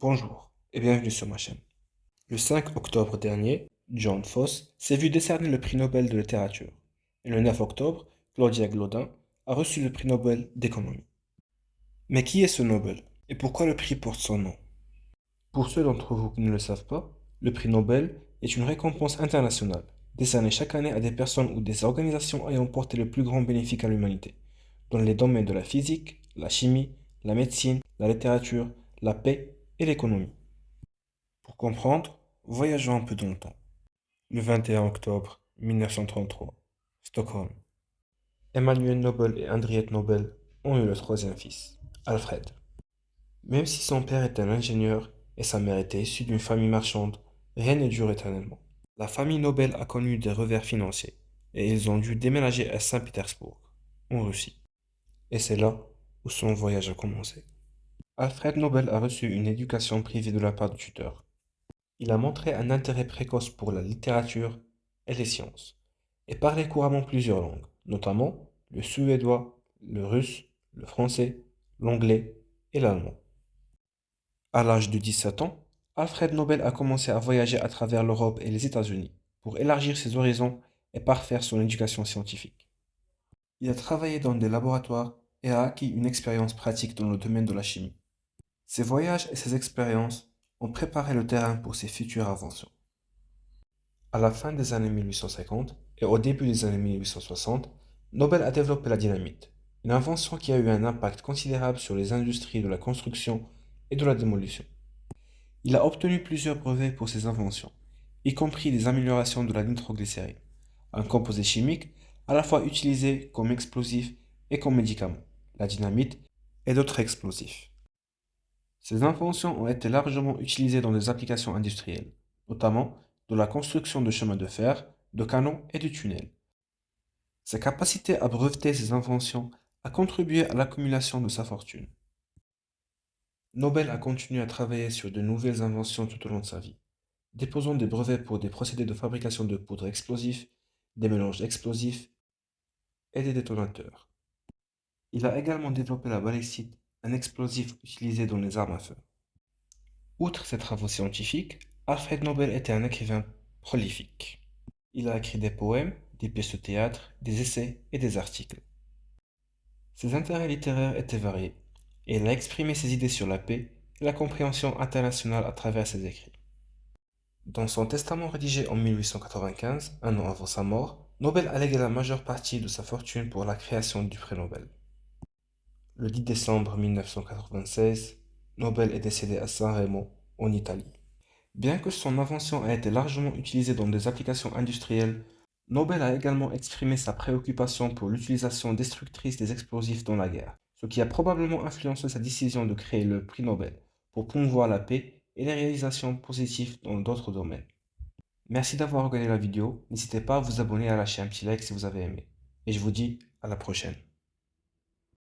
Bonjour et bienvenue sur ma chaîne. Le 5 octobre dernier, John Foss s'est vu décerner le prix Nobel de littérature. Et le 9 octobre, Claudia Glaudin a reçu le prix Nobel d'économie. Mais qui est ce Nobel et pourquoi le prix porte son nom? Pour ceux d'entre vous qui ne le savent pas, le prix Nobel est une récompense internationale décernée chaque année à des personnes ou des organisations ayant porté le plus grand bénéfice à l'humanité, dans les domaines de la physique, la chimie, la médecine, la littérature, la paix et l'économie. Pour comprendre, voyageons un peu dans le temps. Le 21 octobre 1933, Stockholm. Emmanuel Nobel et Henriette Nobel ont eu le troisième fils, Alfred. Même si son père était un ingénieur et sa mère était issue d'une famille marchande, rien ne dure éternellement. La famille Nobel a connu des revers financiers et ils ont dû déménager à Saint-Pétersbourg, en Russie. Et c'est là où son voyage a commencé. Alfred Nobel a reçu une éducation privée de la part de tuteurs. Il a montré un intérêt précoce pour la littérature et les sciences, et parlait couramment plusieurs langues, notamment le suédois, le russe, le français, l'anglais et l'allemand. À l'âge de 17 ans, Alfred Nobel a commencé à voyager à travers l'Europe et les États-Unis pour élargir ses horizons et parfaire son éducation scientifique. Il a travaillé dans des laboratoires et a acquis une expérience pratique dans le domaine de la chimie. Ses voyages et ses expériences ont préparé le terrain pour ses futures inventions. À la fin des années 1850 et au début des années 1860, Nobel a développé la dynamite, une invention qui a eu un impact considérable sur les industries de la construction et de la démolition. Il a obtenu plusieurs brevets pour ses inventions, y compris des améliorations de la nitroglycérine, un composé chimique à la fois utilisé comme explosif et comme médicament, la dynamite et d'autres explosifs. Ces inventions ont été largement utilisées dans des applications industrielles, notamment dans la construction de chemins de fer, de canons et de tunnels. Sa capacité à breveter ses inventions a contribué à l'accumulation de sa fortune. Nobel a continué à travailler sur de nouvelles inventions tout au long de sa vie, déposant des brevets pour des procédés de fabrication de poudre explosifs, des mélanges explosifs et des détonateurs. Il a également développé la balistique, un explosif utilisé dans les armes à feu. Outre ses travaux scientifiques, Alfred Nobel était un écrivain prolifique. Il a écrit des poèmes, des pièces de théâtre, des essais et des articles. Ses intérêts littéraires étaient variés, et il a exprimé ses idées sur la paix et la compréhension internationale à travers ses écrits. Dans son testament rédigé en 1895, un an avant sa mort, Nobel a légué la majeure partie de sa fortune pour la création du prix Nobel. Le 10 décembre 1996, Nobel est décédé à San Remo, en Italie. Bien que son invention ait été largement utilisée dans des applications industrielles, Nobel a également exprimé sa préoccupation pour l'utilisation destructrice des explosifs dans la guerre, ce qui a probablement influencé sa décision de créer le prix Nobel pour promouvoir la paix et les réalisations positives dans d'autres domaines. Merci d'avoir regardé la vidéo, n'hésitez pas à vous abonner et à lâcher un petit like si vous avez aimé. Et je vous dis à la prochaine.